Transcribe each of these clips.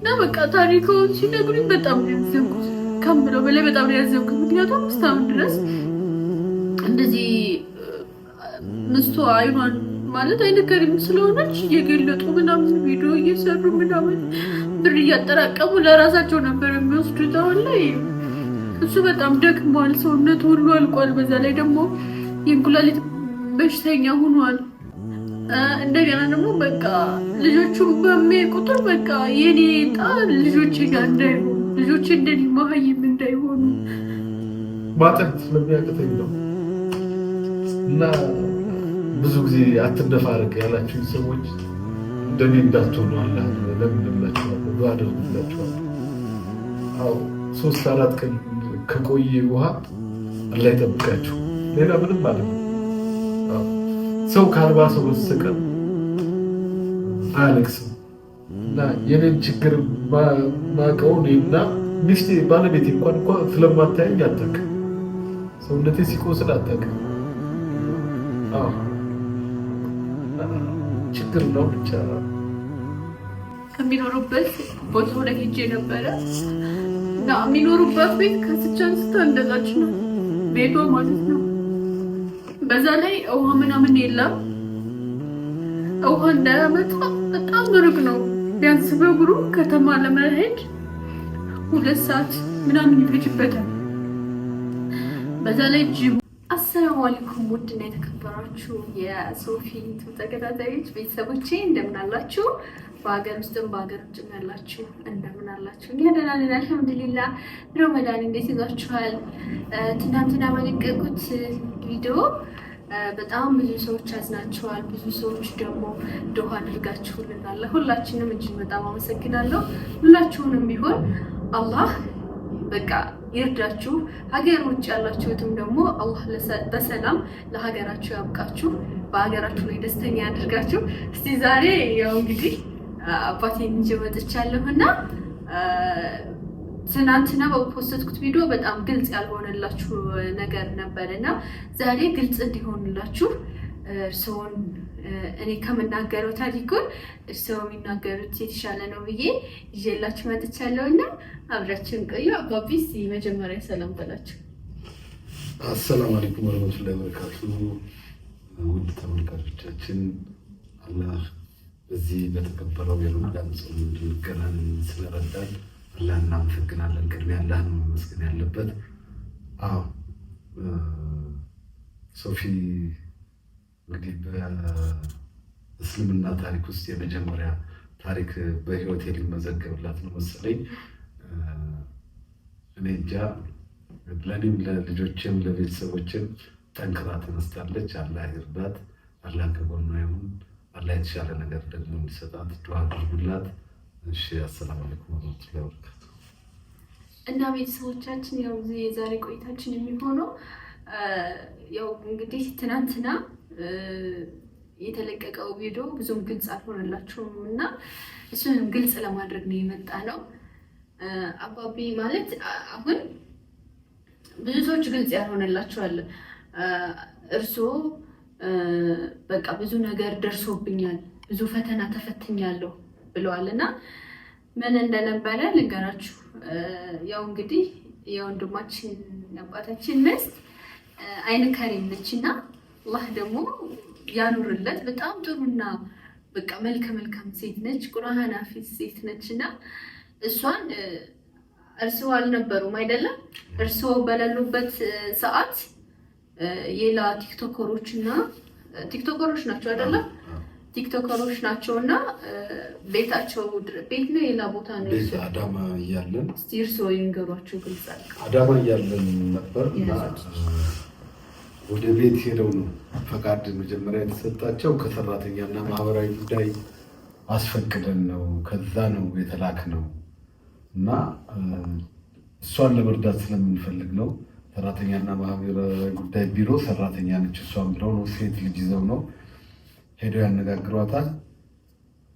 እና በቃ ታሪኩን ሲነግሩኝ በጣም ነው ያዘንኩት፣ ከምለው በላይ በጣም ነው ያዘንኩት። ምክንያቱም እስካሁን ድረስ እንደዚህ ምስቱ አይኗን ማለት አይነገርም ስለሆነች እየገለጡ ምናምን ቪዲዮ እየሰሩ ምናምን ብር እያጠራቀሙ ለራሳቸው ነበር የሚወስዱት። አሁን ላይ እሱ በጣም ደክሟል፣ ሰውነቱ ሁሉ አልቋል። በዛ ላይ ደግሞ የኩላሊት በሽተኛ ሆኗል። እንደገና ደግሞ በቃ ልጆቹ በሚያይ ቁጥር በቃ የኔ ዕጣ ልጆቼ ጋር እንዳይሆኑ፣ ልጆቼ እንደኔ መሀይም እንዳይሆኑ ማጠን ስለሚያቅተኝ ነው። እና ብዙ ጊዜ አትነፋረቅ ያላችሁኝ ሰዎች እንደኔ እንዳትሆኑ አላህ ለምንላችኋለሁ፣ ዱዓ አደርግላችኋለሁ። አዎ 3-4 ቀን ከቆየ ውሃ አላህ ይጠብቃችሁ። ሌላ ምንም ማለት ነው። ሰው ከአልባ ሰው በስተቀር አያለቅስም። እና የኔን ችግር ማቀውን እና ሚስቴ ባለቤቴ እንኳን ስለማታየኝ አታውቅም። ሰውነቴ ሲቆስል አታውቅም። ችግር ነው ብቻ። ከሚኖሩበት ቦታው ላይ ሄጄ ነበረ እና የሚኖሩበት ቤት ከስቻ አንስታ እንደዛች ነው ቤቷ ማለት ነው። በዛ ላይ ውሃ ምናምን የለም። ውሃ እንዳያመጣ በጣም ሩቅ ነው። ቢያንስ በእግሩ ከተማ ለመሄድ 2 ሰዓት ምናምን ይፈጅበታል። በዛ ላይ ጅቡ። አሰላሙ አለይኩም ውድና የተከበራችሁ የሶፊ ተከታታዮች ቤተሰቦቼ እንደምን አላችሁ? በሀገር ውስጥም በሀገር ውጭም ያላችሁ እንደምን አላችሁ? እኛ ደህና ነን አልሐምዱሊላህ። ረመዳን እንዴት ይዟችኋል? ትናንትና ባለቀቁት ቪዲዮ በጣም ብዙ ሰዎች አዝናችኋል። ብዙ ሰዎች ደግሞ ዱዓ አድርጋችሁልናል። ሁላችንም እጅግ በጣም አመሰግናለሁ። ሁላችሁንም ቢሆን አላህ በቃ ይርዳችሁ። ሀገር ውጭ ያላችሁትም ደግሞ አላህ በሰላም ለሀገራችሁ ያብቃችሁ፣ በሀገራችሁ ላይ ደስተኛ ያድርጋችሁ። እስቲ ዛሬ ያው እንግዲህ አባቴን እንጂ ወጥቻለሁና ትናንትና በፖስትኩት ቪዲዮ በጣም ግልጽ ያልሆነላችሁ ነገር ነበርና ዛሬ ግልጽ እንዲሆንላችሁ እርስዎን እኔ ከምናገረው ታሪኩን እርስዎ የሚናገሩት የተሻለ ነው ብዬ ይዤላችሁ መጥቻለሁና አብራችን ቆዩ። አባቢስ መጀመሪያ ሰላም በላችሁ። አሰላሙ አለይኩም ወራህመቱላሂ ወበረካቱሁ። ውድ ተመልካቾቻችን አላህ በዚህ በተከበረው የረመዳን ጾም እንድንገናኝ ስለረዳን አላህ እናመሰግናለን። ቅድሚያ አላህን መመስገን ያለበት። አዎ ሶፊ እንግዲህ በእስልምና ታሪክ ውስጥ የመጀመሪያ ታሪክ በህይወት ሊመዘገብላት ነው መሰለኝ። እኔ እንጃ፣ ለእኔም ለልጆችም ለቤተሰቦችም ጠንክራ ተነስታለች። አላህ ይርዳት፣ አላህ ከጎኗ ይሁን፣ አላህ የተሻለ ነገር ደግሞ እንዲሰጣት ዱዓ አድርጉላት። እሺ፣ አሰላሙ አለይኩም ወራህመቱላሂ ወበረካቱ። እና ቤተሰቦቻችን ያው የዛሬ ቆይታችን የሚሆነው ያው እንግዲህ ትናንትና የተለቀቀው ቪዲዮ ብዙም ግልጽ አልሆነላችሁም እና እሱንም ግልጽ ለማድረግ ነው የመጣ ነው። አባቢ ማለት አሁን ብዙ ሰዎች ግልጽ ያልሆነላችኋል። እርስዎ በቃ ብዙ ነገር ደርሶብኛል፣ ብዙ ፈተና ተፈትኛለሁ ብለዋል እና ምን እንደነበረ ልንገራችሁ። ያው እንግዲህ የወንድማችን አባታችን ሚስት አይነ ከሪም ነች እና አላህ ደግሞ ያኑርለት። በጣም ጥሩና በቃ መልካም ሴት ነች፣ ቁርአን ሐፊዝ ሴት ነች እና እሷን እርስዎ አልነበሩም አይደለም? እርስዎ በሌሉበት ሰዓት ሌላ ቲክቶከሮች ናቸው አይደለም? ቲክቶከሮች ናቸውና ቤታቸው ቤት ነው ሌላ ቦታ ነው። ቤት አዳማ እያለን እስቲ እርስዎ ይንገሯቸው ግልጽ አድርገው። አዳማ እያለን ነበር እና ወደ ቤት ሄደው ነው ፈቃድ መጀመሪያ የተሰጣቸው። ከሰራተኛና ማህበራዊ ጉዳይ አስፈቅደን ነው ከዛ ነው የተላክ ነው እና እሷን ለመርዳት ስለምንፈልግ ነው። ሰራተኛና ማህበራዊ ጉዳይ ቢሮ ሰራተኛ ነች እሷን ብለው ነው፣ ሴት ልጅ ይዘው ነው ሄደው ያነጋግሯታል።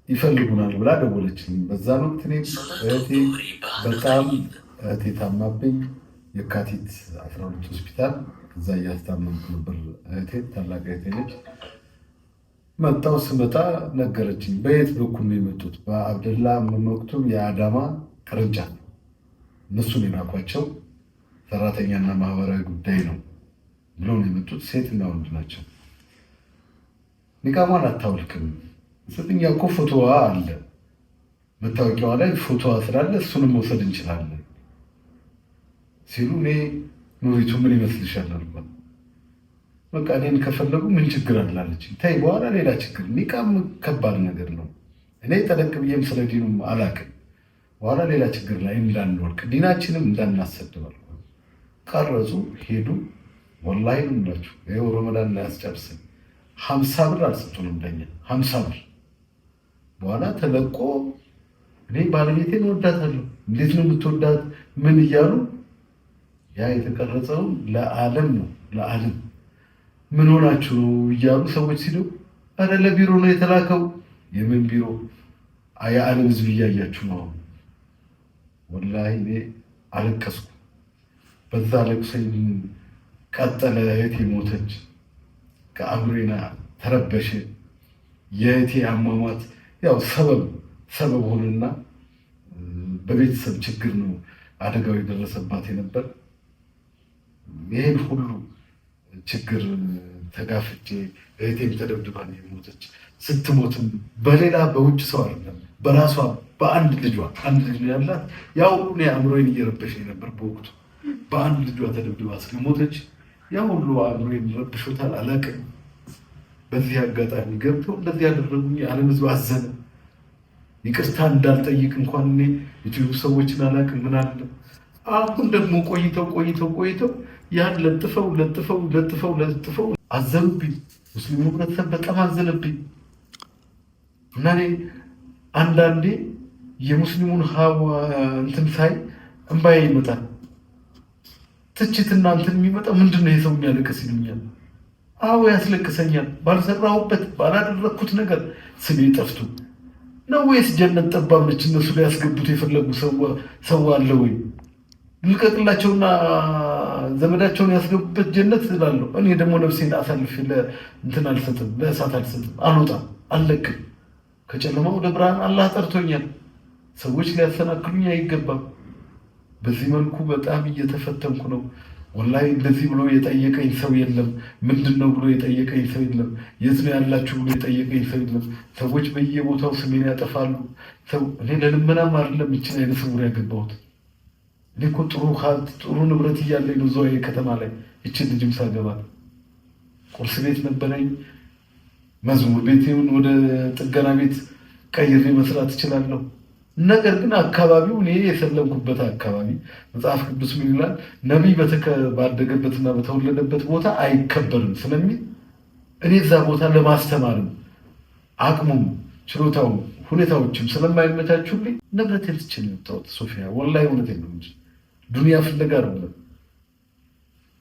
ይፈልጉናል ብላ ደወለችልኝ። በዛ ነው እህቴ ታማብኝ የካቲት 12 ሆስፒታል እዛ እያስታመምኩ ነበር። እህቴ ታላቅ እህቴ ነች መጣው ስመጣ ነገረችኝ። በየት በኩል ነው የመጡት? በአብደላ መክቱም የአዳማ ቅርንጫፍ እነሱን የላኳቸው ሰራተኛና ማህበራዊ ጉዳይ ነው ብለው ነው የመጡት። ሴትና ወንድ ናቸው። ኒቃሟን አታውልቅም ስትኛ እኮ ፎቶዋ አለ መታወቂያዋ ላይ ፎቶዋ ስላለ እሱንም መውሰድ እንችላለን ሲሉ እኔ ኑሪቱ ምን ይመስልሻል አልኳት። በቃ እኔን ከፈለጉ ምን ችግር አላለች። ተይ በኋላ ሌላ ችግር። ኒቃም ከባድ ነገር ነው። እኔ ጠለቅ ብዬም ስለ ዲኑም አላውቅም። በኋላ ሌላ ችግር ላይ እንዳንወድቅ ዲናችንም እንዳናሰድባል ቀረጹ ሄዱ። ወላሂ ነው የምላችሁ ይኸው ረመዳን ላይ አስጨርስን 50 ብር አልሰጡንም ለኛ 50 ብር። በኋላ ተለቆ እኔ ባለቤቴን ወዳታለሁ እንዴት ነው የምትወዳት ምን እያሉ ያ የተቀረጸው ለዓለም ነው ለዓለም ምን ሆናችሁ ነው እያሉ ሰዎች ሲሉ አረ ለቢሮ ነው የተላከው። የምን ቢሮ? የዓለም ህዝብ እያያችሁ ነው። ወላሂ እኔ አለቀስኩ። በዛ ለቅሶኝ ቀጠለ። እህቴ ሞተች። ከአምሬና ተረበሸ። የእህቴ አሟሟት ያው ሰበብ ሆነና በቤተሰብ ችግር ነው አደጋው የደረሰባት የነበር። ይሄን ሁሉ ችግር ተጋፍጬ እህቴም ተደብድባ ነው የሞተች። ስትሞትም በሌላ በውጭ ሰው አይደለም በራሷ በአንድ ልጇ አንድ ልጅ ያላት ያው ሁሉ አእምሮዬን እየረበሸኝ ነበር በወቅቱ። በአንድ ልጇ ተደብድባ ስለሞተች ያው ሁሉ አእምሮዬን ረብሾታል። አላውቅም። በዚህ አጋጣሚ ገብተው እንደዚህ ያደረጉኝ ዓለም ህዝብ አዘነ። ይቅርታ እንዳልጠይቅ እንኳን እኔ ዩቲዩብ ሰዎችን አላውቅም ምን አለ። አሁን ደግሞ ቆይተው ያን ለጥፈው አዘኑብኝ። ሙስሊሙ ህብረተሰብ በጣም አዘነብኝ እና እኔ አንዳንዴ የሙስሊሙን እንትን ሳይ እንባዬ ይመጣል። ትችትና እንትን የሚመጣው ምንድን ነው የሰው የሚያለቅስ ይሉኛል። አዎ ያስለቅሰኛል። ባልሰራሁበት ባላደረግኩት ነገር ስሜ ጠፍቶ ነው ወይስ ጀነት ጠባብ ነች እነሱ ሊያስገቡት የፈለጉ ሰው አለ ወይ? ልቀቅላቸውና ዘመዳቸውን ያስገቡበት ጀነት እላለሁ። እኔ ደግሞ ነፍሴን አሳልፌ ለእንትን አልሰጥም፣ ለእሳት አልሰጥም፣ አልወጣም፣ አልለቅም። ከጨለማ ወደ ብርሃን አላህ ጠርቶኛል። ሰዎች ሊያሰናክሉኝ አይገባም። በዚህ መልኩ በጣም እየተፈተንኩ ነው። ወላሂ እንደዚህ ብሎ የጠየቀኝ ሰው የለም። ምንድን ነው ብሎ የጠየቀኝ ሰው የለም። የት ነው ያላችሁ ብሎ የጠየቀኝ ሰው የለም። ሰዎች በየቦታው ስሜን ያጠፋሉ። እኔ ለልመናም አይደለም ይችን አይነት ስውር ያገባሁት። እኔ እኮ ጥሩ ንብረት እያለኝ ነው እዛው ከተማ ላይ ይችን ልጅም ሳገባት ቁርስ ቤት ነበረኝ። መዝሙር ቤቴውን ወደ ጥገና ቤት ቀይሬ መስራት እችላለሁ። ነገር ግን አካባቢው እኔ የሰለምኩበት አካባቢ መጽሐፍ ቅዱስ ምን ይላል? ነቢይ ባደገበትና በተወለደበት ቦታ አይከበርም ስለሚል እኔ እዛ ቦታ ለማስተማርም አቅሙም ችሎታውም ሁኔታዎችም ስለማይመቻቹልኝ ንብረቴን ትቼ ነው የወጣሁት። ሶፊያ ወላሂ እውነቴን ነው እንጂ ዱንያ ፍለጋ አይደለም።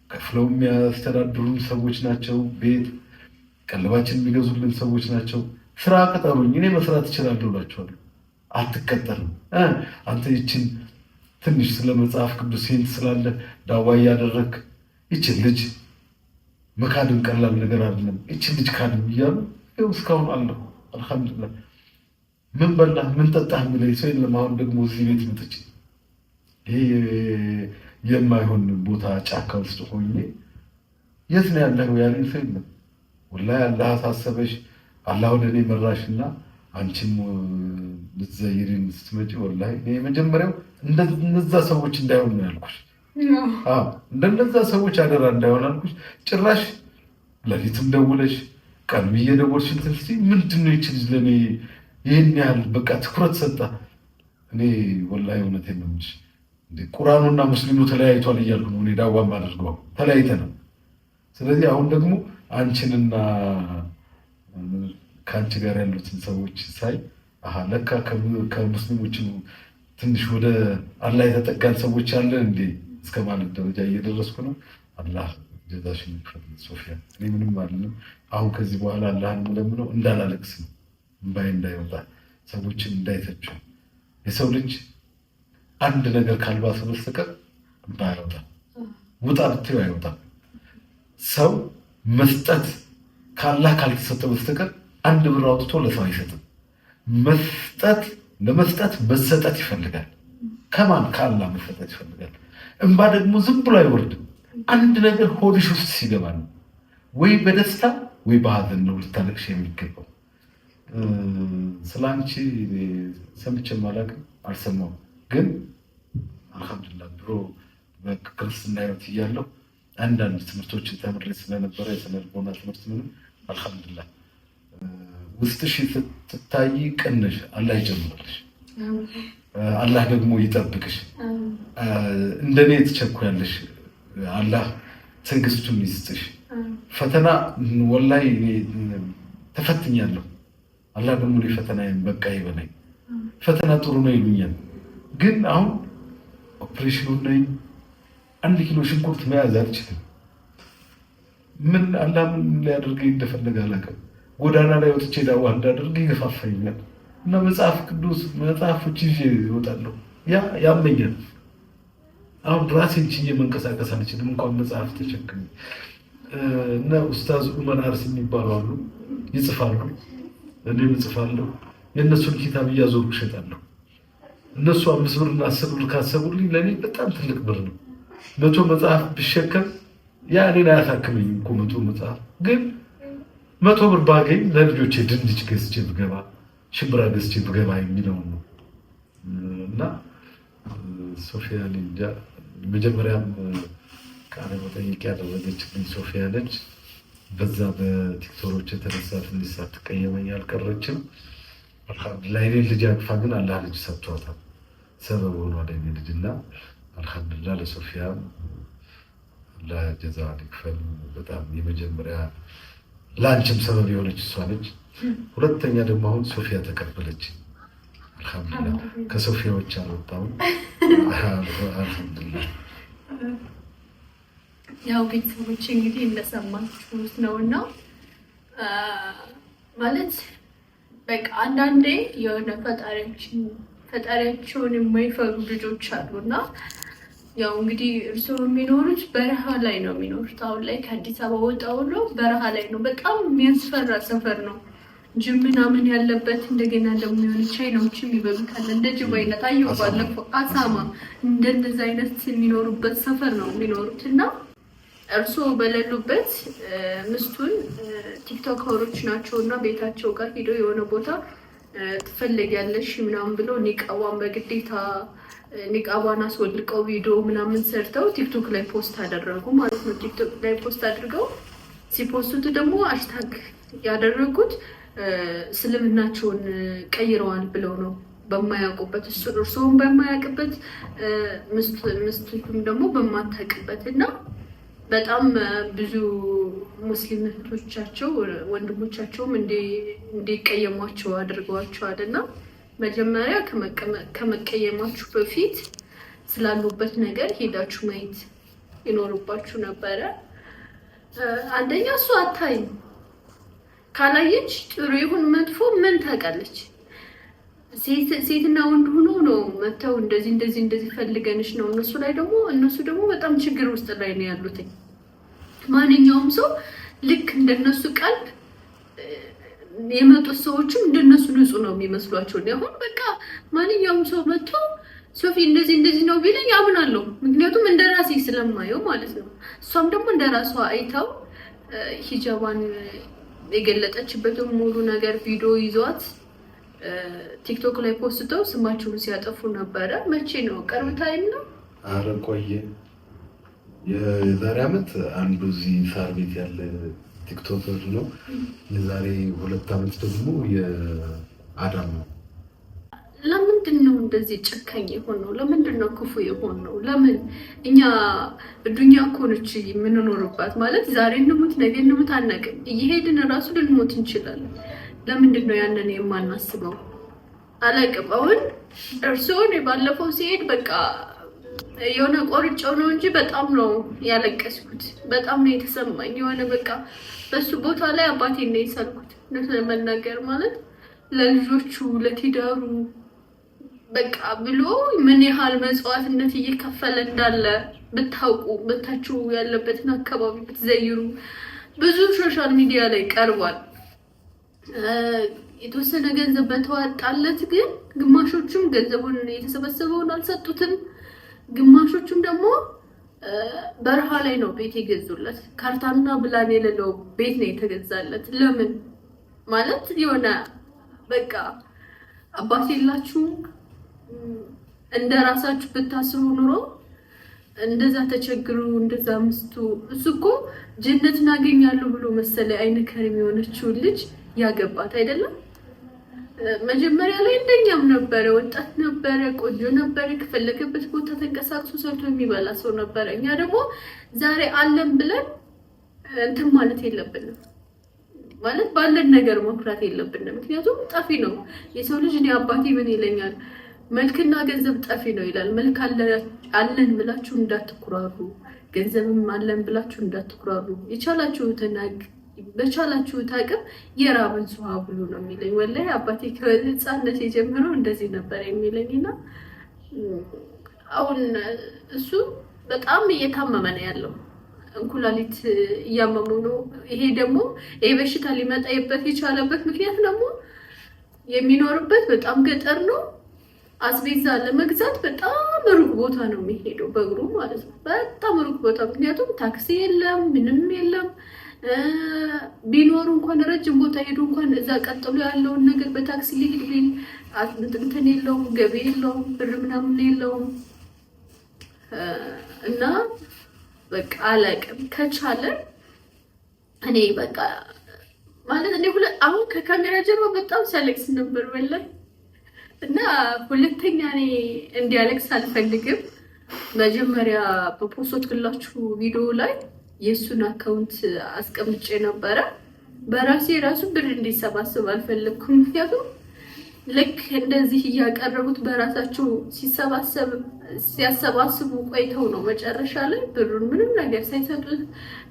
ከፍለው የሚያስተዳድሩን ሰዎች ናቸው። ቤት ቀለባችን የሚገዙልን ሰዎች ናቸው። ስራ ቅጠሩኝ እኔ መስራት እችላለሁ እላቸዋለሁ። አትቀጠርም። አንተ ይችን ትንሽ ስለ መጽሐፍ ቅዱስ ሴንት ስላለ ዳዋ እያደረግ ይችን ልጅ መካድም ቀላል ነገር አይደለም። ይችን ልጅ ካድም እያሉ ይኸው እስካሁን አለሁ። አልሐምዱሊላህ። ምን በላህ ምን ጠጣህ የሚለኝ ሰው የለም። አሁን ደግሞ እዚህ ቤት መጥቼ ይሄ የማይሆን ቦታ ጫካ ውስጥ ሆኜ የት ነው ያለኸው ያለኝ ሰው የለም። ወላሂ አላህ አሳሰበሽ፣ አላህ ወደ እኔ መራሽና አንቺም ልትዘይሪን ስትመጪ ወላሂ የመጀመሪያው እንደነዛ ሰዎች እንዳይሆን ነው ያልኩሽ። እንደነዛ ሰዎች አደራ እንዳይሆን አልኩሽ። ጭራሽ ለሊትም ደውለሽ ቀንም እየደወልሽ እንትን ስትይ ምንድን ነው ይቺ ልጅ ለእኔ ይህን ያህል በቃ ትኩረት ሰጣ። እኔ ወላሂ እውነቴን ነው የምልሽ ቁርአኑና ሙስሊሙ ተለያይቷል እያልኩ ነው እኔ ዳዋም አድርገው ተለያይተናል። ስለዚህ አሁን ደግሞ አንቺንና ከአንቺ ጋር ያሉትን ሰዎች ሳይ ለካ ከሙስሊሞች ትንሽ ወደ አላህ የተጠጋን ሰዎች አለን እንዴ እስከ ማለት ደረጃ እየደረስኩ ነው። አላህ ጀዛሽን ይክፈል ሶፊያ። እኔ ምንም አይደለም። አሁን ከዚህ በኋላ አላህን የምለምነው እንዳላለቅስ ነው፣ እምባዬ እንዳይወጣ፣ ሰዎችን እንዳይተቹ። የሰው ልጅ አንድ ነገር ካልባሰ በስተቀር እምባ አይወጣም። ውጣ ብትይው አይወጣም። ሰው መስጠት ካላህ ካልተሰጠ በስተቀር አንድ ብር አውጥቶ ለሰው አይሰጥም። ለመስጠት መሰጠት ይፈልጋል። ከማን ከአላህ መሰጠት ይፈልጋል። እንባ ደግሞ ዝም ብሎ አይወርድም። አንድ ነገር ሆድሽ ውስጥ ሲገባ ነው ወይ በደስታ ወይ በሀዘን ነው ልታለቅሽ የሚገባው። ስላንቺ ሰምቼም አላውቅም አልሰማሁም። ግን አልሐምዱሊላህ ድሮ በክርስትና ህይወት እያለሁ አንዳንድ ትምህርቶችን ተምሬ ስለነበረ የስነ ልቦና ትምህርት ምንም አልሐምዱሊላህ ውስጥሽ ስትታይ ቅንሽ አላህ ይጨምርልሽ፣ አላህ ደግሞ ይጠብቅሽ። እንደኔ ትቸኩያለሽ፣ አላህ ትዕግስቱን ይስጥሽ። ፈተና ወላሂ ተፈትኛለሁ። አላህ ደግሞ ፈተናዬን በቃ ይበለኝ። ፈተና ጥሩ ነው ይሉኛል፣ ግን አሁን ኦፕሬሽኑ ነኝ 1 ኪሎ ሽንኩርት መያዝ አልችልም። ምን አላህ ምን ሊያደርገኝ እንደፈለገ አላውቅም። ጎዳና ላይ ወጥቼ ዳዋ እንዳደርግ ይገፋፋኛል እና መጽሐፍ ቅዱስ መጽሐፎች ይዤ እወጣለሁ። ያመኛል። አሁን ራሴን ችዬ መንቀሳቀስ አልችልም፣ እንኳን መጽሐፍ ተሸክሜ። እና ኡስታዝ ኡመር አርሲ የሚባሉ አሉ፣ ይጽፋሉ፣ እኔም እጽፋለሁ። የእነሱን ኪታብ እያዞርኩ እሸጣለሁ። እነሱ 5 ብር እና 10 ብር ካሰቡልኝ ለእኔ በጣም ትልቅ ብር ነው። 100 መጽሐፍ ብሸከም ያ እኔን አያሳክመኝም እኮ 100 መጽሐፍ። ግን 100 ብር ባገኝ ለልጆቼ ድንች ገዝቼ ብገባ፣ ሽምብራ ገዝቼ ብገባ የሚለውን ነው። እና ሶፊያ እንጃ መጀመሪያም ቃለ መጠይቅ ያደረገችልኝ ሶፊያ ነች። በዛ በቲክቶሮች የተነሳ ትንሽ ሳትቀየመኝ አልቀረችም። አልሐምዱሊላህ የኔን ልጅ አቅፋ ግን አላህ ልጅ ሰጥቷታል። ሰበብ ሆኗል የኔ ልጅ እና አልሐምዱሊላህ ለሶፊያም አላህ ጀዛዋን ይክፈል። በጣም የመጀመሪያ ለአንቺም ሰበብ የሆነች እሷ ነች። ሁለተኛ ደግሞ አሁን ሶፊያ ተቀበለች። አልሐምዱሊላህ ከሶፊያዎች አልወጣሁም። አልሐምዱሊላህ ያው ቤተሰቦች እንግዲህ እንደሰማችሁት ነውና ማለት በቃ አንዳንዴ የሆነ ፈጣሪያቸውን የማይፈሩ ልጆች አሉና ያው እንግዲህ እርስዎ የሚኖሩት በረሃ ላይ ነው የሚኖሩት። አሁን ላይ ከአዲስ አበባ ወጣ ብሎ በረሃ ላይ ነው። በጣም የሚያስፈራ ሰፈር ነው። ጅብ ምናምን ያለበት እንደገና ደግሞ የሆነ ቻይናዎችም ይበሉታል። እንደ ጅብ አይነት አየሁ ባለፈው አሳማ እንደነዚህ አይነት የሚኖሩበት ሰፈር ነው የሚኖሩት እና እርስዎ በሌሉበት ምስቱን ቲክቶከሮች ናቸው እና ቤታቸው ጋር ሄደው የሆነ ቦታ ትፈልጊያለሽ ምናምን ብለው ኒቃቧን በግዴታ ኒቃቧን አስወልቀው ቪዲዮ ምናምን ሰርተው ቲክቶክ ላይ ፖስት አደረጉ ማለት ነው። ቲክቶክ ላይ ፖስት አድርገው ሲፖስቱ ደግሞ ሃሽታግ ያደረጉት እስልምናቸውን ቀይረዋል ብለው ነው በማያውቁበት፣ እርስዎም በማያውቅበት ምስቱም ደግሞ በማታውቅበት እና በጣም ብዙ ሙስሊም እህቶቻቸው ወንድሞቻቸውም እንዲቀየሟቸው አድርገዋቸዋል እና መጀመሪያ ከመቀየማችሁ በፊት ስላሉበት ነገር ሄዳችሁ ማየት ይኖርባችሁ ነበረ። አንደኛ እሱ አታይም፣ ካላየች ጥሩ ይሁን መጥፎ ምን ታውቃለች? ሴትና ወንድ ሆኖ ነው መተው እንደዚህ ፈልገንሽ ነው። እነሱ ደግሞ በጣም ችግር ውስጥ ላይ ነው ያሉት። ማንኛውም ሰው ልክ እንደነሱ ቀልብ የመጡት ሰዎችም እንደነሱ ንጹህ ነው የሚመስሏቸው። አሁን በቃ ማንኛውም ሰው መጥቶ ሶፊ እንደዚህ ነው ቢለኝ አምናለሁ። ምክንያቱም እንደራሴ ስለማየው ማለት ነው። እሷም ደግሞ እንደራሷ አይታው ሂጃባን የገለጠችበትን ሙሉ ነገር ቪዲዮ ይዟት ቲክቶክ ላይ ፖስተው ስማቸውን ሲያጠፉ ነበረ። መቼ ነው? ቅርብ ታይም ነው። አረ ቆየ። የዛሬ ዓመት አንዱ እዚህ ሳር ቤት ያለ ቲክቶከር ነው። የዛሬ 2 ዓመት ደግሞ የአዳም ነው። ለምንድን ነው እንደዚህ ጨካኝ የሆነው? ለምንድን ነው ክፉ የሆነው? ለምን? እኛ ዱንያ እኮ ነች የምንኖርባት። ማለት ዛሬ እንሙት ነገ እንሙት አናውቅም። እየሄድን እራሱ ልንሞት እንችላለን። ለምንድን ነው ያንን የማናስበው? አላውቅም። አሁን እርስዎን ባለፈው ሲሄድ በቃ የሆነ ቆርጬው ነው እንጂ በጣም ነው ያለቀስኩት። በጣም ነው የተሰማኝ። የሆነ በቃ በሱ ቦታ ላይ አባቴን ነው የሳልኩት። ለመናገር ማለት ለልጆቹ ለትዳሩ በቃ ብሎ ምን ያህል መስዋዕትነት እየከፈለ እንዳለ ብታውቁ፣ በታችሁ ያለበትን አካባቢ ብትዘይሩ። ብዙ ሶሻል ሚዲያ ላይ ቀርቧል። የተወሰነ ገንዘብ በተዋጣለት ግን ግማሾቹም ገንዘቡን የተሰበሰበውን አልሰጡትም። ግማሾቹም ደግሞ በረሃ ላይ ነው ቤት የገዙለት። ካርታና ብላን የሌለው ቤት ነው የተገዛለት። ለምን ማለት የሆነ በቃ አባት የላችሁ እንደ ራሳችሁ ብታስቡ ኑሮ እንደዛ ተቸግሩ እንደዛ ምስቱ እሱ እኮ ጀነትን አገኛለሁ ብሎ መሰለ አይነ ከሪም የሆነችው ልጅ ያገባት አይደለም። መጀመሪያ ላይ እንደኛም ነበረ፣ ወጣት ነበረ፣ ቆንጆ ነበረ፣ ከፈለገበት ቦታ ተንቀሳቅሶ ሰርቶ የሚበላ ሰው ነበረ። እኛ ደግሞ ዛሬ አለን ብለን እንትን ማለት የለብንም ማለት ባለን ነገር መኩራት የለብንም። ምክንያቱም ጠፊ ነው የሰው ልጅ። እኔ አባቴ ምን ይለኛል? መልክና ገንዘብ ጠፊ ነው ይላል። መልክ አለን ብላችሁ እንዳትኩራሩ፣ ገንዘብም አለን ብላችሁ እንዳትኩራሩ። የቻላችሁትን በቻላችሁት አቅም የራበን ሰው ብሉ ነው የሚለኝ። ወላሂ አባቴ ከህፃነት የጀመረው እንደዚህ ነበር የሚለኝና አሁን እሱ በጣም እየታመመ ነው ያለው። እንኩላሊት እያመመው ነው። ይሄ ደግሞ ይሄ በሽታ ሊመጣበት የቻለበት ምክንያት ደግሞ የሚኖርበት በጣም ገጠር ነው። አስቤዛ ለመግዛት በጣም ሩቅ ቦታ ነው የሚሄደው በእግሩ ማለት ነው። በጣም ሩቅ ቦታ፣ ምክንያቱም ታክሲ የለም፣ ምንም የለም። ቢኖር እንኳን ረጅም ቦታ ሄዶ እንኳን እዛ ቀጥሎ ያለውን ነገር በታክሲ ሊሄድ ቢል እንትን የለውም፣ ገቢ የለውም፣ ብር ምናምን የለውም። እና በቃ አላውቅም። ከቻለ እኔ በቃ ማለት እኔ አሁን ከካሜራ ጀርባ በጣም ሲያለቅስ ነበር ወላሂ። እና ሁለተኛ እኔ እንዲያለቅስ አልፈልግም። መጀመሪያ በፖስት ክላችሁ ቪዲዮ ላይ የሱን አካውንት አስቀምጬ ነበረ። በራሴ ራሱ ብር እንዲሰባሰብ አልፈለኩም። ምክንያቱም ልክ እንደዚህ እያቀረቡት በራሳቸው ሲያሰባስቡ ቆይተው ነው መጨረሻ ላይ ብሩን ምንም ነገር ሳይሰጡት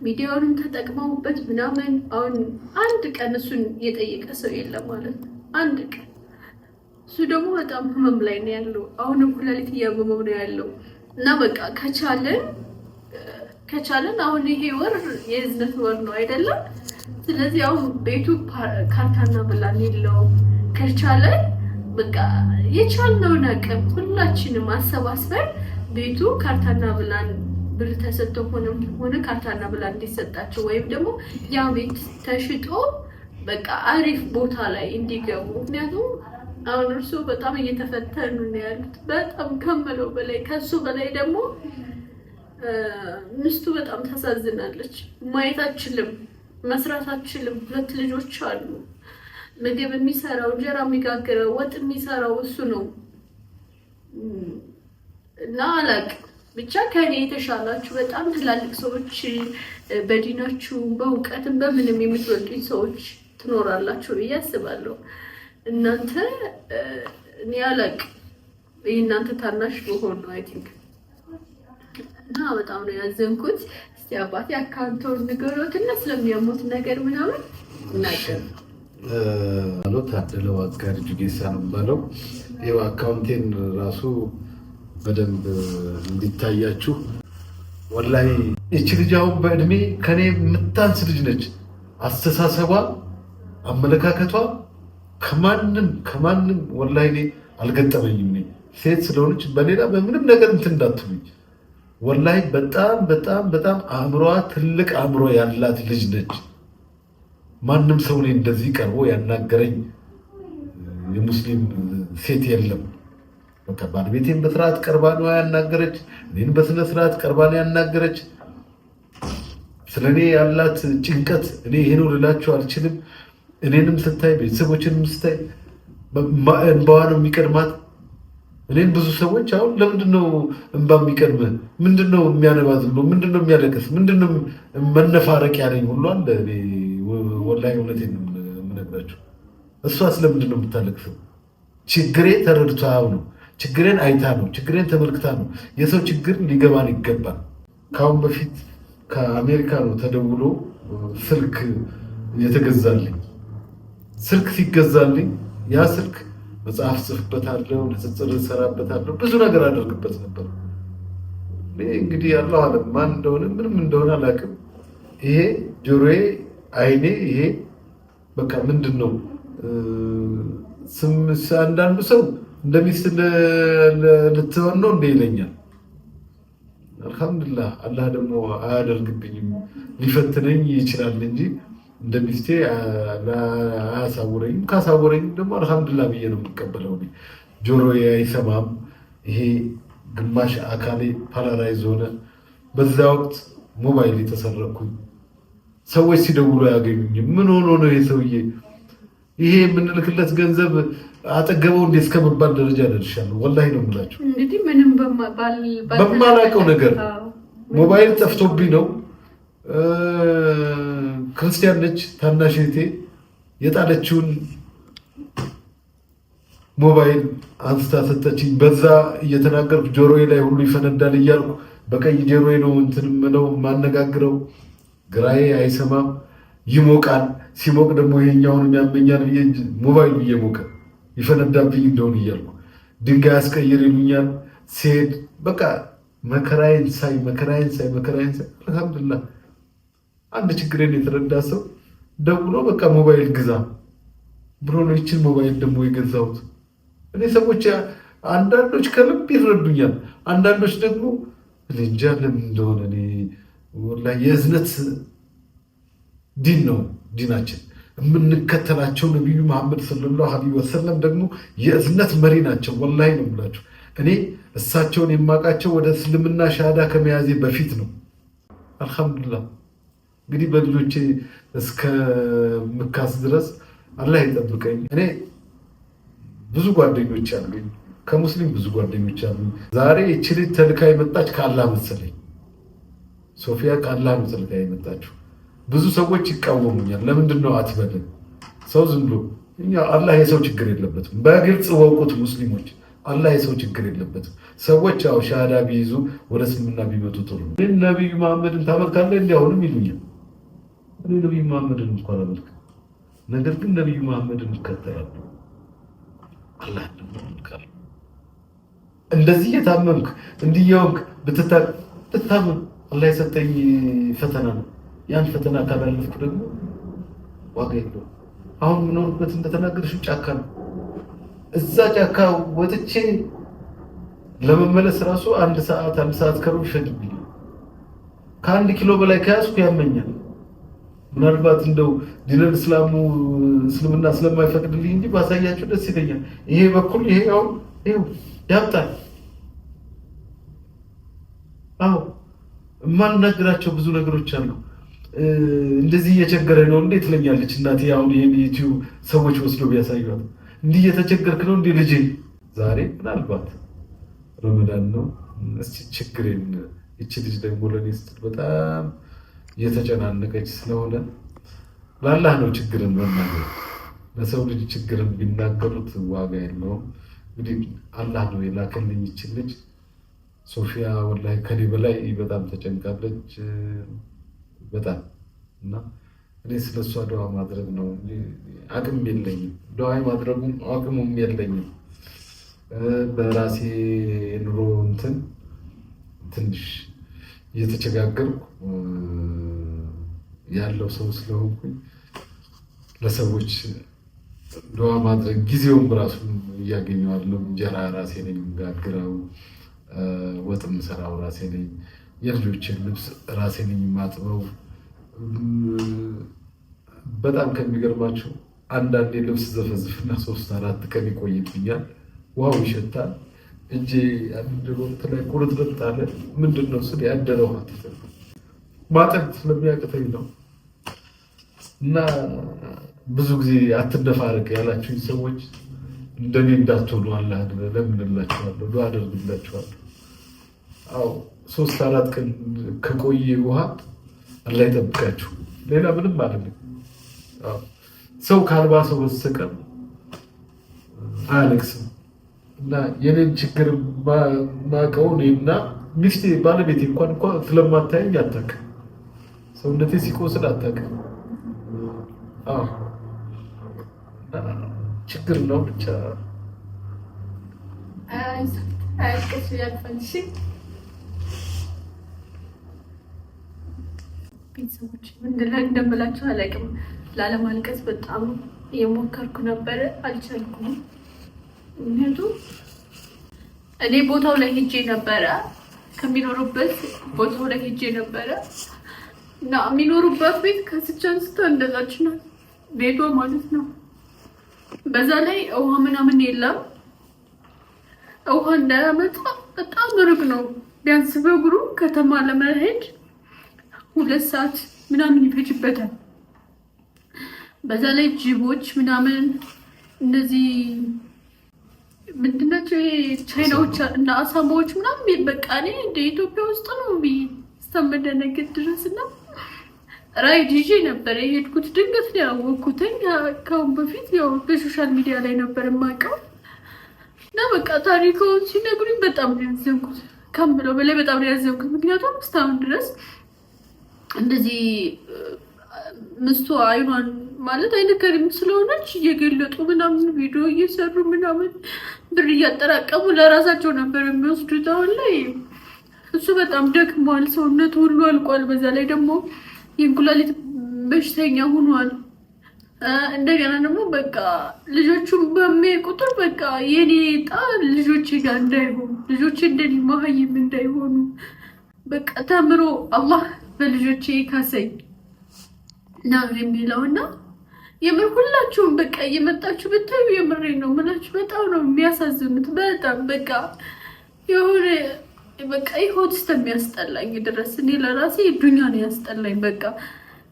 ሚዲያውንም ተጠቅመውበት ምናምን። አሁን አንድ ቀን እሱን የጠየቀ ሰው የለም ማለት ነው። አንድ ቀን እሱ ደግሞ በጣም ህመም ላይ ነው ያለው። አሁንም ኩላሊት እያመመው ነው ያለው። እና በቃ ከቻለን አሁን ይሄ ወር የእዝነት ወር ነው አይደለም። ስለዚህ አሁን ቤቱ ካርታና ብላን የለውም። ከቻለ በቃ የቻልነውን አቅም ሁላችንም አሰባስበን ቤቱ ካርታና ብላን ብር ተሰጥቶ ሆነ ካርታና ብላን እንዲሰጣቸው ወይም ደግሞ ያ ቤት ተሽጦ በቃ አሪፍ ቦታ ላይ እንዲገቡ። ምክንያቱም አሁን እርሱ በጣም እየተፈተኑ ነው ያሉት፣ በጣም ከምለው በላይ። ከሱ በላይ ደግሞ ሚስቱ በጣም ታሳዝናለች። ማየት አችልም፣ መስራት አችልም። 2 ልጆች አሉ። ምግብ የሚሰራው እንጀራ የሚጋግረው ወጥ የሚሰራው እሱ ነው። እና አላውቅም ብቻ ከኔ የተሻላችሁ በጣም ትላልቅ ሰዎች በዲናችሁ በእውቀትም በምንም የምትወጡኝ ሰዎች ትኖራላችሁ ብዬ አስባለሁ። እናንተ እኔ አላውቅም የእናንተ ታናሽ በሆን ነው አይ ቲንክ። እና በጣም ነው ያዘንኩት። እስቲ አባቴ አካውንቱን ንገሩትና ስለሚያሞት ነገር ምናምን እናገር አሎ ታደለው አጋር ጁጌሳ ነው ባለው። ይሄው አካውንቴን ራሱ በደንብ እንዲታያችሁ። ወላሂ እቺ ልጅ አሁን በእድሜ ከኔ የምታንስ ልጅ ነች። አስተሳሰቧ፣ አመለካከቷ ከማንም ወላሂ እኔ አልገጠመኝም። ሴት ስለሆነች በሌላ በምንም ነገር እንትን እንዳትሉኝ። ወላሂ በጣም አእምሯ ትልቅ አእምሮ ያላት ልጅ ነች። ማንም ሰው እኔ እንደዚህ ቀርቦ ያናገረኝ የሙስሊም ሴት የለም። በቃ ባለቤቴን በስርዓት ቀርባ ነው ያናገረች፣ እኔን በስነ ስርዓት ቀርባ ነው ያናገረች። ስለኔ ያላት ጭንቀት እኔ ይሄ ነው ልላችሁ አልችልም። እኔንም ስታይ ቤተሰቦችንም ስታይ እንባዋ ነው የሚቀድማት። እኔን ብዙ ሰዎች አሁን ለምንድነው እንባ የሚቀድምህ? ምንድነው የሚያነባዝ ብሎ ምንድነው የሚያለቅስ? ምንድነው መነፋረቅ ያለኝ ሁሉ አለ። ወላሂ እውነቴን ነው የምነግራችሁ። እሷ ስለምንድን ነው የምታለቅሰው? ችግሬ ተረድታ ነው፣ ችግሬን አይታ ነው፣ ችግሬን ተመልክታ ነው። የሰው ችግር ሊገባን ይገባል። ከአሁን በፊት ከአሜሪካ ነው ተደውሎ ስልክ የተገዛልኝ። ስልክ ሲገዛልኝ ያ ስልክ መጽሐፍ ጽፍበታለሁ፣ ንጽጽር እሰራበታለሁ፣ ብዙ ነገር አደርግበት ነበር። እንግዲህ ያለው አለም ማን እንደሆነ ምንም እንደሆነ አላውቅም። ይሄ ጆሮዬ፣ አይኔ፣ ይሄ በቃ ምንድነው አንዳንዱ ሰው እንደሚስት ልትሆን ነው እንደ ይለኛል። አልሐምዱሊላህ አላህ ደግሞ አያደርግብኝም። ሊፈትነኝ ይችላል እንጂ እንደሚስቴ አያሳውረኝም። ካሳውረኝም ደግሞ አልሐምዱሊላህ ብዬ ነው የምቀበለው። ጆሮዬ አይሰማም። ይሄ ግማሽ አካሌ ፓራላይዝ ሆነ። በዛ ወቅት ሞባይል የተሰረኩኝ ሰዎች ሲደውሉ አያገኙኝም። ምን ሆኖ ነው ይሄ ሰውዬ? ይሄ የምንልክለት ገንዘብ አጠገበው እንዴ እስከመባል ደረጃ ደርሻለሁ። ወላሂ ነው የምላችሁ። እንግዲህ ምንም በማላውቀው ነገር ሞባይል ጠፍቶብኝ ነው። ክርስቲያን ነች ታናሽ እህቴ የጣለችውን ሞባይል አንስታ ሰጠችኝ። በዛ እየተናገርኩ ጆሮዬ ላይ ሁሉ ይፈነዳል እያልኩ በቀኝ ጆሮዬ ነው እንትን ምለው ማነጋግረው። ግራዬ አይሰማም፣ ይሞቃል። ሲሞቅ ደግሞ ይሄኛውን ያመኛል ብዬ ሞባይሉ እየሞቀ ይፈነዳብኝ እንደሆነ እያልኩ ድንጋይ አስቀይር ይሉኛል። ሲሄድ በቃ መከራዬን ሳይ አልሐምዱሊላህ አንድ ችግሬን የተረዳ ሰው ደውሎ በቃ ሞባይል ግዛ ብሎ ነው ይችን ሞባይል ደግሞ የገዛሁት። እኔ ሰዎች አንዳንዶች ከልብ ይረዱኛል፣ አንዳንዶች ደግሞ እንጃ ለምን እንደሆነ እኔ ወላሂ የእዝነት ዲን ነው ዲናችን። የምንከተላቸው ነቢዩ መሐመድ ሰለላሁ ዐለይሂ ወሰለም ደግሞ የእዝነት መሪ ናቸው። ወላሂ ነው የምላችሁ። እኔ እሳቸውን የማውቃቸው ወደ እስልምና ሻሃዳ ከመያዜ በፊት ነው። አልሐምዱሊላህ እንግዲህ በልጆቼ እስከ ምካስ ድረስ አላህ ይጠብቀኝ። እኔ ብዙ ጓደኞች አሉኝ፣ ከሙስሊም ብዙ ጓደኞች አሉኝ። ዛሬ እቺ ልጅ ተልካ የመጣች ከአላህ መሰለኝ። ሶፊያ ከአላህ ነው ተልካ የመጣችው። ብዙ ሰዎች ይቃወሙኛል። ለምንድን ነው አትበልም? ሰው ዝም ብሎ አላህ የሰው ችግር የለበትም። በግልጽ ወቁት ሙስሊሞች፣ አላህ የሰው ችግር የለበትም። ሰዎች ያው ሻሃዳ ቢይዙ ወደ እስልምና ቢመጡ ጥሩ ነው። ግን ነቢዩ መሐመድን ታመልካለህ እንዲ አሁንም ይሉኛል። እኔ ነቢዩ መሐመድን እንኳን አላመልክም፣ ነገር ግን ነቢዩ መሐመድን እከተላለሁ። አላህ እንደምንከር እንደዚህ የታመምክ እንዲያውቅ ብትታመም አላህ የሰጠኝ ፈተና ነው። ያን ፈተና ካላለፍኩ ደግሞ ዋጋ የለውም። አሁን የምኖርበት እንደተናገርሽው ጫካ ነው። እዛ ጫካ ወጥቼ ለመመለስ ራሱ አንድ ሰዓት ከሩብ ይፈጅብኛል። ከ1 ኪሎ በላይ ከያዝኩ ያመኛል። ምናልባት እንደው ዲነል እስልምና ስለማይፈቅድልኝ እንጂ ባሳያችሁ ደስ ይለኛል። ይሄ በኩል ይሄ አሁን ይሄው ያብጣል። አዎ የማልናገራቸው ብዙ ነገሮች አሉ። እንደዚህ እየቸገረ ነው እንዴ ትለኛለች እናቴ። አሁን ይሄን ዩቲዩብ ሰዎች ወስዶ ቢያሳዩት እንዲህ እየተቸገርክ ነው እንዴ ልጄ? ዛሬ ምናልባት ረመዳን ነው። እስቲ ችግሬን እቺ ልጅ ደግሞ ለኔ ስትል በጣም እየተጨናነቀች ስለሆነ ለአላህ ነው ችግርን መናገር። ለሰው ልጅ ችግርን ቢናገሩት ዋጋ የለውም። እንግዲህ አላህ ነው የላከልኝ እቺ ልጅ ሶፊያ። ወላሂ ከኔ በላይ በጣም ተጨንቃለች በጣም እና እኔ ስለሷ ዱዓ ማድረግ ነው እንጂ አቅም የለኝም። ዱዓ ማድረጉም አቅሙም የለኝም። በራሴ ኑሮ እንትን ትንሽ እየተቸጋገርኩ ያለው ሰው ስለሆንኩኝ ለሰዎች ዱዓ ማድረግ ጊዜውም ራሱ እያገኘዋለሁ። እንጀራ ራሴ ነኝ የምጋግረው፣ ወጥ የምሰራው ራሴ ነኝ፣ የልጆችን ልብስ ራሴ ነኝ የማጥበው። በጣም ከሚገርማቸው አንዳንዴ ልብስ ዘፈዝፍና 3-4 ቀን ይቆይብኛል። ውሃው ይሸታል። እጄ አንድ ወቅት ላይ ቁርጥርጥ አለ። ምንድን ነው ስል ያደረ ውሃ ማጠብ ስለሚያቅተኝ ነው። እና ብዙ ጊዜ አትደፋረቅ ያላችሁኝ ሰዎች እንደኔ እንዳትሆኑ አላህ ለምንላችኋለሁ፣ ዱዓ አደርግላችኋለሁ። አዎ 3-4 ቀን ከቆየ ውሃ አላህ ይጠብቃችሁ። ሌላ ምንም አይደለም። ሰው ካልባሰው በስተቀር አያለቅስም። እና የኔን ችግር ማቀው እኔና ሚስቴ ባለቤቴ እንኳን ስለማታየኝ አታውቅም። ሰውነቴ ሲቆስል አታውቅም። ችግር ነው ብቻ። ቤተሰቦች እንደምላቸው አላውቅም። ላለማልቀስ በጣም እየሞከርኩ ነበረ፣ አልቻልኩም። ምክንያቱም እኔ ቦታው ላይ ሄጄ ነበረ፣ ከሚኖሩበት ቦታው ላይ ሄጄ ነበረ እና የሚኖሩበት ቤት ከስቻ አንስታ እንደዛች ነው ቤቷ ማለት ነው። በዛ ላይ ውሃ ምናምን የለም። ውሃ እንዳያመጣ በጣም ሩቅ ነው። ቢያንስ በእግሩ ከተማ ለመሄድ 2 ሰዓት ምናምን ይፈጅበታል። በዛ ላይ ጅቦች ምናምን እነዚህ ምንድናቸው ቻይናዎች እና አሳማዎች ምናምን በቃ እኔ እንደ ኢትዮጵያ ውስጥ ነው እስከምደነግጥ ድረስ እና ራይድ ይዤ ነበር የሄድኩት። ድንገት ነው ያወቅኩትኝ። ከአሁን በፊት ያው በሶሻል ሚዲያ ላይ ነበር የማውቀው እና በቃ ታሪኩን ሲነግሩኝ በጣም ነው ያዘንኩት፣ ከምለው በላይ በጣም ነው ያዘንኩት። ምክንያቱም እስካሁን ድረስ እንደዚህ ምስቱ አይኗን ማለት አይነገርም ስለሆነች እየገለጡ ምናምን ቪዲዮ እየሰሩ ምናምን ብር እያጠራቀሙ ለራሳቸው ነበር የሚወስዱት። አሁን ላይ እሱ በጣም ደክሟል፣ ሰውነቱ ሁሉ አልቋል። በዛ ላይ ደግሞ የእንኩላሊት በሽተኛ ሆኗል። እንደገና ደግሞ በቃ ልጆቹን በሚያይ ቁጥር በቃ የኔ ዕጣ ልጆቼ ጋር እንዳይሆኑ፣ ልጆቼ እንደኔ መሀይም እንዳይሆኑ በቃ ተምሮ አላህ በልጆቼ ካሰኝ ነው የሚለው እና የምር ሁላችሁም በቃ እየመጣችሁ ብታዩ የምሬ ነው የምላችሁ፣ በጣም ነው የሚያሳዝኑት። በጣም በቃ የሆነ በቃ ህይወት እስከሚያስጠላኝ ድረስ እኔ ለራሴ ዱንያ ነው ያስጠላኝ። በቃ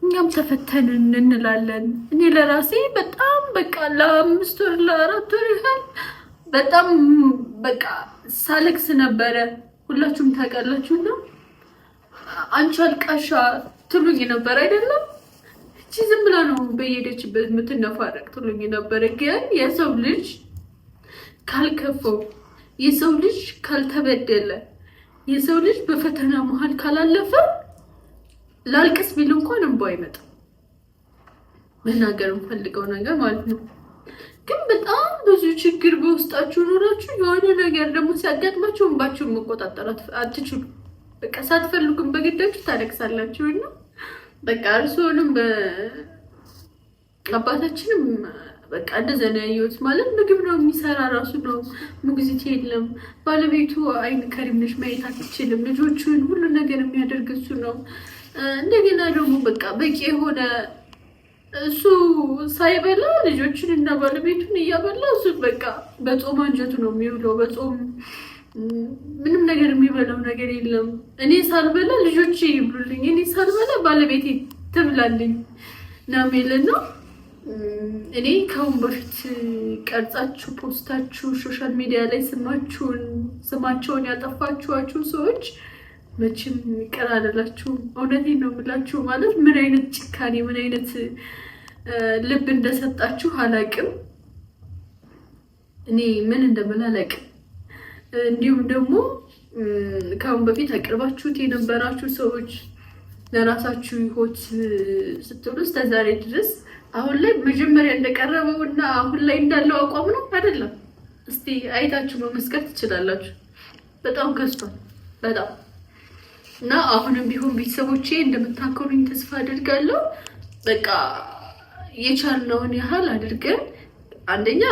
እኛም ተፈተንን እንላለን። እኔ ለራሴ በጣም በቃ ለ5 ወር ለ4 ወር ያህል በጣም በቃ ሳለቅስ ነበረ። ሁላችሁም ታውቃላችሁና አንቺ አልቃሻ ትሉኝ ነበር አይደለም? እቺ ዝም ብላ ነው በየሄደችበት የምትነፋረቅ ትሉኝ ነበር። ግን የሰው ልጅ ካልከፈው፣ የሰው ልጅ ካልተበደለ፣ የሰው ልጅ በፈተና መሀል ካላለፈ ላልቅስ ቢል እንኳን እንባ አይመጣም። መናገር የምፈልገው ነገር ማለት ነው። ግን በጣም ብዙ ችግር በውስጣችሁ ኖራችሁ የሆነ ነገር ደግሞ ሲያጋጥማችሁ እንባችሁን መቆጣጠር አትችሉ። በቃ ሳትፈልጉም በግዳችሁ ታለቅሳላችሁ እና በቃ እርሶንም አባታችንም በቃ እንደዛ ነው ያየሁት። ማለት ምግብ ነው የሚሰራ ራሱ ነው፣ ሙግዚት የለም። ባለቤቱ አይን ከሪም ነሽ፣ ማየት አትችልም። ልጆቹን ሁሉ ነገር የሚያደርግ እሱ ነው። እንደገና ደግሞ በቃ በቂ የሆነ እሱ ሳይበላ ልጆችን እና ባለቤቱን እያበላ እሱ በቃ በጾም አንጀቱ ነው የሚውለው። በጾም ምንም ነገር የሚበላው ነገር የለም። እኔ ሳልበላ ልጆቼ ይብሉልኝ፣ እኔ ሳልበላ ባለቤቴ ትብላልኝ ነው የሚልና እኔ ከአሁን በፊት ቀርጻችሁ ፖስታችሁ ሶሻል ሚዲያ ላይ ስማቸውን ያጠፋችኋችሁ ሰዎች መቼም ይቅር አልላችሁም። እውነቴን ነው የምላችሁ። ማለት ምን አይነት ጭካኔ ምን አይነት ልብ እንደሰጣችሁ አላቅም። እኔ ምን እንደምል አላቅም። እንዲሁም ደግሞ ከአሁን በፊት አቅርባችሁት የነበራችሁ ሰዎች ለራሳችሁ ህይወት ስትሉ እስከ ዛሬ ድረስ አሁን ላይ መጀመሪያ እንደቀረበው እና አሁን ላይ እንዳለው አቋም ነው አይደለም? እስቲ አይታችሁ መመስከር ትችላላችሁ። በጣም ከስቷል በጣም እና አሁንም ቢሆን ቤተሰቦቼ እንደምታከሩኝ ተስፋ አድርጋለሁ። በቃ የቻልነውን ያህል አድርገን አንደኛ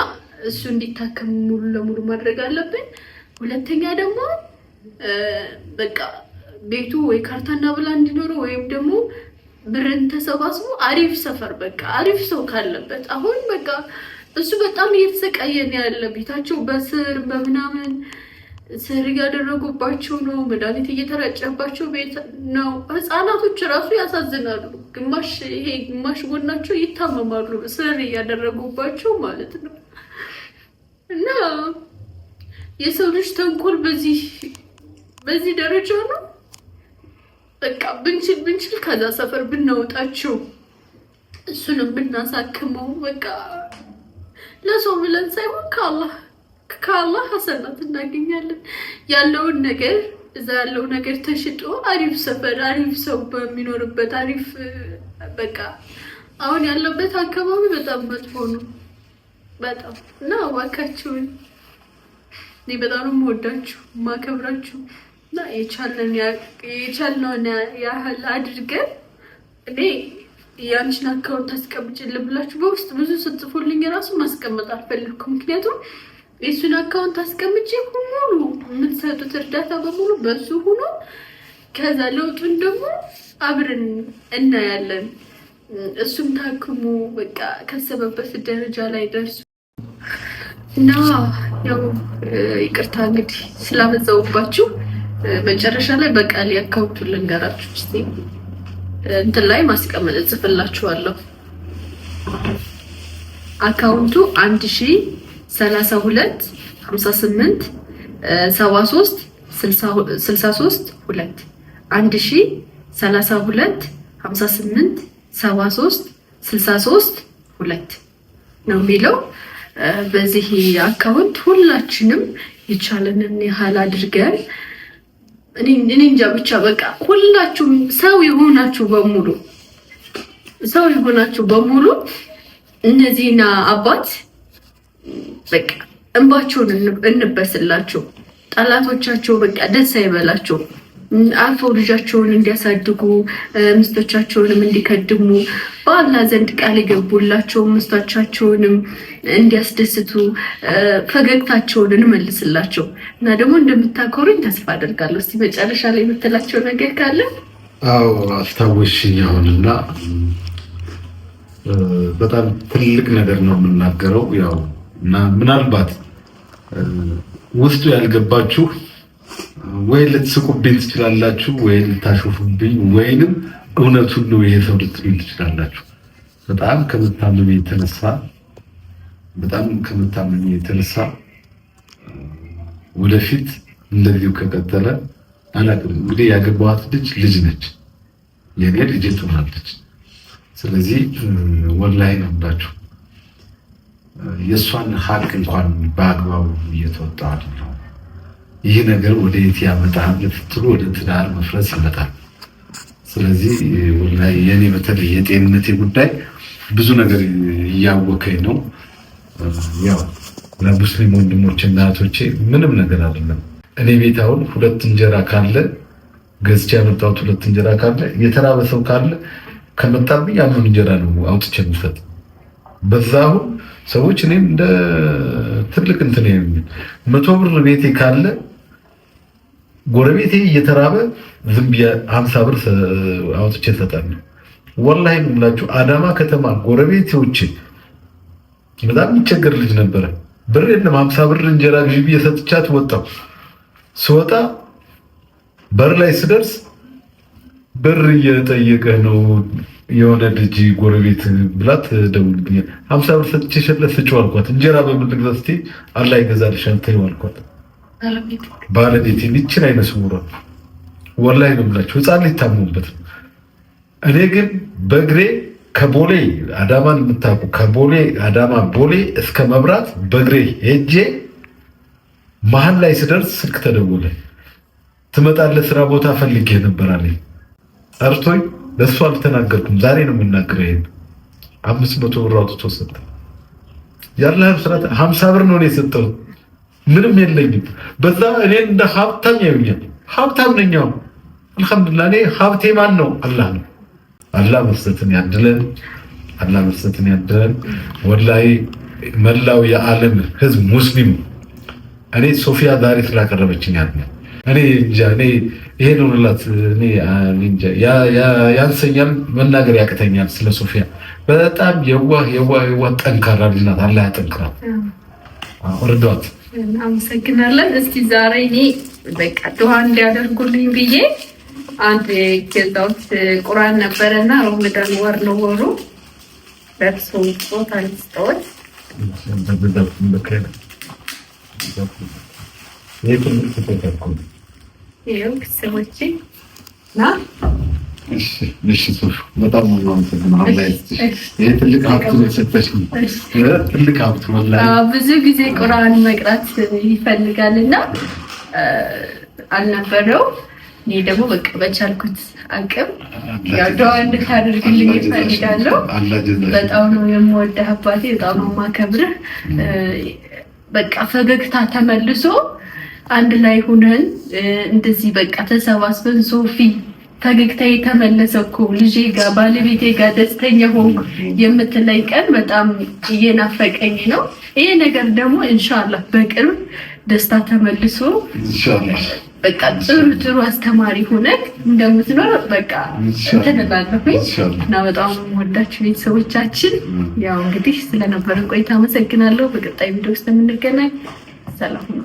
እሱ እንዲታከም ሙሉ ለሙሉ ማድረግ አለብን። ሁለተኛ ደግሞ በቃ ቤቱ ወይ ካርታና ብላ እንዲኖረው ወይም ደግሞ ብርን ተሰባስቦ አሪፍ ሰፈር በቃ አሪፍ ሰው ካለበት አሁን በቃ እሱ በጣም እየተሰቃየን ያለ ቤታቸው በስር በምናምን ስር ያደረጉባቸው ነው። መድኃኒት እየተረጨባቸው ቤት ነው። ህፃናቶች ራሱ ያሳዝናሉ። ግማሽ ጎናቸው ይታመማሉ ስር እያደረጉባቸው ማለት ነው። እና የሰው ልጅ ተንኮል በዚህ ደረጃ ነው። በቃ ብንችል ከዛ ሰፈር ብናወጣቸው እሱንም ብናሳክመው በቃ ለሰው ብለን ሳይሆን ከአላህ ሀሰናት እናገኛለን። ያለውን ነገር እዛ ያለው ነገር ተሽጦ አሪፍ ሰፈር አሪፍ ሰው በሚኖርበት አሪፍ በቃ አሁን ያለበት አካባቢ በጣም መጥፎ ነው በጣም እና እባካችሁን እኔ በጣም ነው የምወዳችሁ የማከብራችሁ እና የቻልነውን ያህል አድርገን እኔ ያንቺን አካውንት አስቀምጪልኝ ብላችሁ በውስጥ ብዙ ስትጽፉልኝ ራሱ ማስቀመጥ አልፈልኩም። ምክንያቱም የሱን አካውንት አስቀምጪ ሁሉ የምትሰጡት እርዳታ በሙሉ በሱ ሆኖ ከዛ ለውጡን ደግሞ አብረን እናያለን። እሱም ታክሙ በቃ ከሰበበት ደረጃ ላይ ደርሱ እና ያው ይቅርታ እንግዲህ ስላበዛውባችሁ መጨረሻ ላይ በቃል አካውንቱን ልንገራችሁ። እስቲ እንትን ላይ ማስቀመጥ እጽፍላችኋለሁ። አካውንቱ 1032 58 73 63 2 1032 58 73 63 2 ነው የሚለው። በዚህ አካውንት ሁላችንም የቻለንን ያህል አድርገን እኔ እንጃ ብቻ በቃ ሁላችሁም ሰው የሆናችሁ በሙሉ እነዚህና አባት በቃ እንባቸውን እንበስላቸው። ጠላቶቻቸው በቃ ደስ አይበላቸው። አልፈው ልጃቸውን እንዲያሳድጉ ምስቶቻቸውንም እንዲከድሙ በአላህ ዘንድ ቃል የገቡላቸው ምስቶቻቸውንም እንዲያስደስቱ ፈገግታቸውን እንመልስላቸው እና ደግሞ እንደምታኮሩኝ ተስፋ አደርጋለሁ። እስቲ መጨረሻ ላይ የምትላቸው ነገር ካለ? አዎ አስታወሽኝ አሁንና በጣም ትልቅ ነገር ነው የምናገረው። ያው እና ምናልባት ውስጡ ያልገባችሁ ወይ ልትስቁብኝ ትችላላችሁ፣ ወይ ልታሾፉብኝ፣ ወይንም እውነቱን ነው ይሄ ሰው ልትሉኝ ትችላላችሁ። በጣም ከመታመሜ የተነሳ ወደፊት እንደዚሁ ከቀጠለ አላውቅም። እንግዲህ ያገባኋት ልጅ ነች፣ የኔ ልጅ ትሆናለች። ስለዚህ ወላሂ ነው ብላችሁ የእሷን ሀቅ እንኳን በአግባቡ እየተወጣሁ አይደለም። ይህ ነገር ወደ የት ያመጣል ልትሉ ወደ ትዳር መፍረስ ይመጣል። ስለዚህ ወላሂ የኔ በተለይ የጤንነቴ ጉዳይ ብዙ ነገር እያወከኝ ነው። ያው ለሙስሊም ወንድሞቼ እና እህቶቼ ምንም ነገር አይደለም። እኔ ቤት አሁን 2 እንጀራ ካለ ገዝቼ ያመጣሁት 2 እንጀራ ካለ የተራበ ሰው ካለ ከመጣብኝ አንዱን እንጀራ ነው አውጥቼ የምሰጥ። በዛው ሰዎች እኔም እንደ ትልቅ እንትን 100 ብር ቤቴ ካለ ጎረቤቴ እየተራበ ዝም ብዬ 50 ብር አውጥቼ እሰጣለሁ። ወላሂ ነው የምላችሁ። አዳማ ከተማ ጎረቤቴዎቼ በጣም የሚቸገር ልጅ ነበረ። ብር የለም 50 ብር እንጀራ ግዢ ብዬ ሰጥቻት ወጣሁ። ስወጣ በር ላይ ስደርስ ብር እየጠየቀህ ነው የሆነ ልጅ ጎረቤት ብላት ደውልብኛል። 50 ብር ሰጥቼሻለ ስጪው አልኳት። እንጀራ በምን ልግዛ ስትይ አላህ ይገዛልሻል ተይው አልኳት። ባለቤቴ ልጅን አይመስውራ ወላሂ ነው የምላችሁ። ህፃን ሊታሙበት። እኔ ግን በእግሬ ከቦሌ አዳማን የምታውቁ ከቦሌ አዳማ ቦሌ እስከ መብራት በእግሬ ሄጄ መሀል ላይ ስደርስ ስልክ ተደወለ። ትመጣለህ ስራ ቦታ ፈልጌ ነበር አለኝ። ጠርቶኝ ለእሱ አልተናገርኩም። ዛሬ ነው የምናገረው። ይሄን 500 ብር አውጥቶ ሰጠ። ያለህ ስራ 50 ብር ነው የሰጠው። ምንም የለኝም። በዛ እኔን እንደ ሀብታም ያዩኛል። ሀብታም ነኝ። አልሐምዱሊላህ። እኔ ሀብቴ ማን ነው? አላህ ነው። አላህ መስጠትን ያድለን። ወላሂ መላው የዓለም ህዝብ ሙስሊም እኔ ሶፊያ ዛሬ ስላቀረበችኝ አይደለም። እኔ ይሄ ነው ልላት እኔ እንጃ ያንሰኛል፣ መናገር ያቅተኛል ስለ ሶፊያ። በጣም የዋህ ጠንካራ ልጅ ናት። አላህ ያጠንክራት። ወርዷት። አመሰግናለን። እስቲ ዛሬ እኔ በቃ ዱዓ እንዲያደርጉልኝ ብዬ አንድ የገዛሁት ቁርአን ነበረና ረመዳን ወር ነው ወሩ ለብሶ ጾታ ልስጠውት በጣም ብዙ ጊዜ ቁርአን መቅራት ይፈልጋልና አልነበረው። እኔ ደግሞ በቃ በቻልኩት አቅም ዱዓ እንድታደርግልኝ እፈልጋለሁ። በጣም ነው የምወደህ አባቴ፣ በጣም ነው የማከብርህ። በቃ ፈገግታ ተመልሶ አንድ ላይ ሆነን እንደዚህ በቃ ተሰባስበን ሶፊ ፈገግታዬ ተመለሰ እኮ ልጄ ጋር ባለቤቴ ጋር ደስተኛ ሆንኩ የምትለይ ቀን በጣም እየናፈቀኝ ነው። ይሄ ነገር ደግሞ ኢንሻአላህ በቅርብ ደስታ ተመልሶ ኢንሻአላህ በቃ ጥሩ አስተማሪ ሆነክ እንደምትኖር በቃ ተነባለሁኝ እና በጣም ወዳችሁ ቤተሰቦቻችን ያው እንግዲህ ስለነበረን ቆይታ አመሰግናለሁ። በቀጣይ ቪዲዮ ውስጥ የምንገናኝ ሰላም ሁኑ።